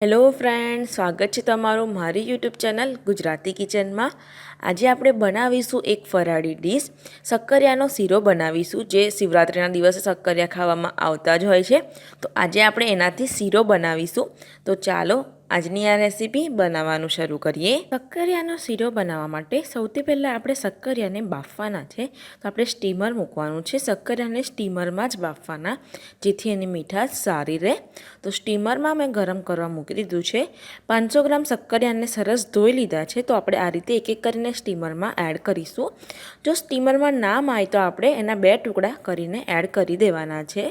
Hello friend, સ્વાગત છે તમારું મારી યુટ્યુબ ચેનલ ગુજરાતી કિચનમાં। આજે આપણે બનાવીશું એક ફરાળી ડીશ, શક્કરિયાનો શીરો બનાવીશું, જે શિવરાત્રિના દિવસે શક્કરિયા ખાવામાં આવતા જ હોય છે। તો આજે આપણે એનાથી શીરો બનાવીશું। તો ચાલો આજની આ રેસીપી બનાવવાનું શરૂ કરીએ। શક્કરિયાનો શીરો બનાવવા માટે સૌથી પહેલાં આપણે શક્કરિયાને બાફવાના છે। તો આપણે સ્ટીમર મૂકવાનું છે। શક્કરિયાને સ્ટીમરમાં જ બાફવાના, જેથી એની મીઠાશ સારી રહે। તો સ્ટીમરમાં મેં ગરમ કરવા મૂકી દીધું છે। 500 ગ્રામ શક્કરિયાને સરસ ધોઈ લીધા છે। તો આપણે આ રીતે એક એક કરીને સ્ટીમરમાં એડ કરીશું। જો સ્ટીમરમાં ના માય તો આપણે એના 2 ટુકડા કરીને એડ કરી દેવાના છે।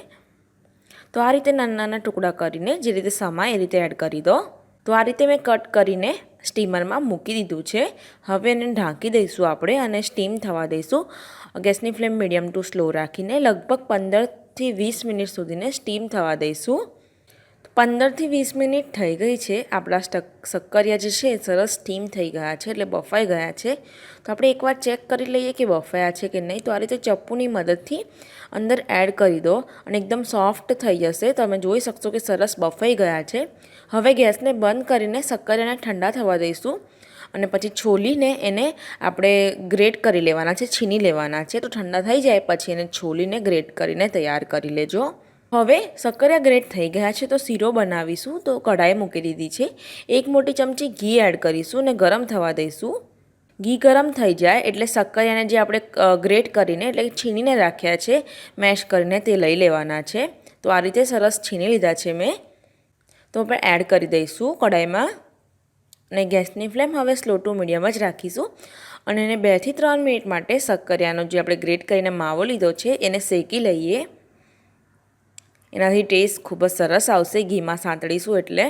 તો આ રીતે નાના નાના ટુકડા કરીને જે રીતે સમાય એ રીતે એડ કરી દો। તો આ રીતે મેં કટ કરીને સ્ટીમરમાં મૂકી દીધું છે। હવે એને ઢાંકી દઈશું આપણે અને સ્ટીમ થવા દઈશું। ગેસની ફ્લેમ મીડિયમ ટુ સ્લો રાખીને લગભગ 15 થી 20 મિનિટ સુધીને સ્ટીમ થવા દઈશું। 15 થી 20 મિનિટ થઈ ગઈ છે। આપણા શક્કરિયા જે છે સરસ સ્ટીમ થઈ ગયા છે, એટલે બફાઈ ગયા છે। તો આપણે એકવાર ચેક કરી લઈએ કે બફાયા છે કે નહીં। તો આ રીતે ચપ્પુની મદદથી અંદર એડ કરી દો અને એકદમ સોફ્ટ થઈ જશે। તમે જોઈ શકશો કે સરસ બફાઈ ગયા છે। હવે ગેસને બંધ કરીને શક્કરિયાને ઠંડા થવા દઈશું અને પછી છોલીને એને આપણે ગ્રેટ કરી લેવાના છે, છીની લેવાના છે। તો ઠંડા થઈ જાય પછી એને છોલીને ગ્રેટ કરીને તૈયાર કરી લેજો। હવે શક્કરિયા ગ્રેટ થઈ ગયા છે, તો શીરો બનાવીશું। તો કઢાઈ મૂકી દીધી છે। 1 મોટી ચમચી ઘી એડ કરીશું અને ગરમ થવા દઈશું। ઘી ગરમ થઈ જાય એટલે શક્કરિયાને જે આપણે ગ્રેટ કરીને એટલે છીનીને રાખ્યા છે, મેશ કરીને તે લઈ લેવાના છે। તો આ રીતે સરસ છીની લીધા છે મેં। તો આપણે એડ કરી દઈશું કઢાઈમાં અને ગેસની ફ્લેમ હવે સ્લો ટુ મીડિયમ જ રાખીશું અને એને 2 થી 3 મિનિટ માટે શક્કરિયાનો જે આપણે ગ્રેટ કરીને માવો લીધો છે એને શેકી લઈએ। એનાથી ટેસ્ટ ખૂબ જ સરસ આવશે, ઘીમાં સાંતળીશું એટલે।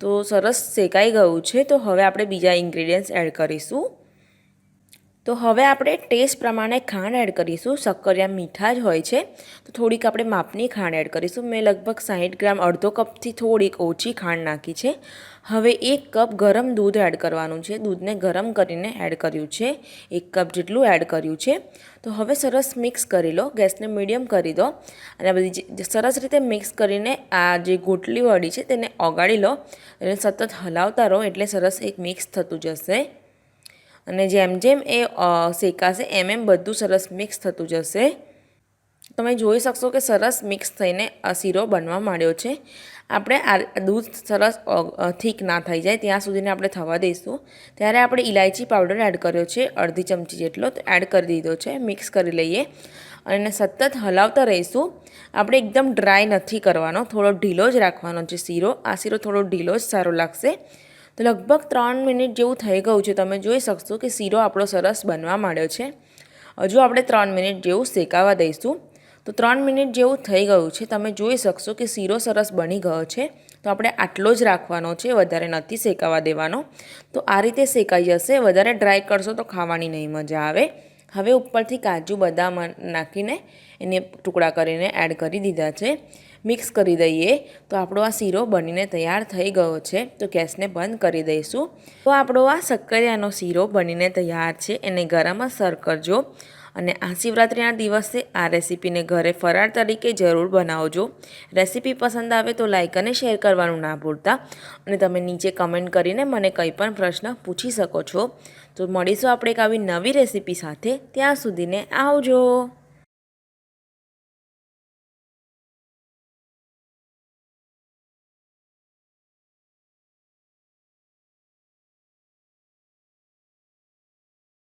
તો સરસ શેકાઈ ગયું છે। તો હવે આપણે બીજા ઇન્ગ્રેડિયન્ટ્સ એડ કરીશું। તો હવે આપણે ટેસ્ટ પ્રમાણે ખાંડ એડ કરીશું। શક્કરિયા મીઠા જ હોય છે, તો થોડીક આપણે માપની ખાંડ એડ કરીશું। મેં લગભગ 60 ગ્રામ, અડધો કપથી થોડીક ઓછી ખાંડ નાખી છે। હવે 1 કપ ગરમ દૂધ એડ કરવાનું છે। દૂધને ગરમ કરીને એડ કર્યું છે, 1 કપ જેટલું એડ કર્યું છે। તો હવે સરસ મિક્સ કરી લો, ગેસને મીડિયમ કરી દો અને આ બધી સરસ રીતે મિક્સ કરીને આ જે ગોટલી વળી છે તેને ઓગાળી લો। એને સતત હલાવતા રહો એટલે સરસ એક મિક્સ થતું જશે અને જેમ જેમ એ શેકાશે એમ બધું સરસ મિક્સ થતું જશે। તમે જોઈ શકશો કે સરસ મિક્સ થઈને આ શીરો બનવા માંડ્યો છે। આપણે આ દૂધ સરસ થીક ના થઈ જાય ત્યાં સુધીને આપણે થવા દઈશું। ત્યારે આપણે ઇલાયચી પાવડર એડ કર્યો છે, અડધી ચમચી જેટલો એડ કરી દીધો છે। મિક્સ કરી લઈએ અને સતત હલાવતા રહીશું। આપણે એકદમ ડ્રાય નથી કરવાનો, થોડો ઢીલો જ રાખવાનો છે શીરો। આ શીરો થોડો ઢીલો જ સારો લાગશે। તો લગભગ 3 મિનિટ જેવું થઈ ગયું છે। તમે જોઈ શકશો કે શીરો આપણો સરસ બનવા માંડ્યો છે। હજુ આપણે 3 મિનિટ જેવું શેકાવા દઈશું। તો 3 મિનિટ જેવું થઈ ગયું છે। તમે જોઈ શકશો કે શીરો સરસ બની ગયો છે। તો આપણે આટલો જ રાખવાનો છે, વધારે નથી શેકાવા દેવાનો। તો આ રીતે શેકાઈ જશે। વધારે ડ્રાય કરશો તો ખાવાની નહીં મજા આવે। હવે ઉપરથી કાજુ બદામ નાખીને એને ટુકડા કરીને એડ કરી દીધા છે। મિક્સ કરી દઈએ તો આપણો આ શીરો બનીને તૈયાર થઈ ગયો છે। તો ગેસને બંધ કરી દઈશું। તો આપણો આ શક્કરિયાનો શીરો બનીને તૈયાર છે। એને ગરમ જ સર્વ કરજો અને આ શિવરાત્રિના દિવસે આ રેસીપીને ઘરે ફરાળ તરીકે જરૂર બનાવજો। રેસીપી પસંદ આવે તો લાઈક અને શેર કરવાનું ના ભૂલતા અને તમે નીચે કમેન્ટ કરીને મને કંઈ પણ પ્રશ્ન પૂછી શકો છો। તો મળીશું આપણે એક આવી નવી રેસીપી સાથે। ત્યાં સુધીને આવજો।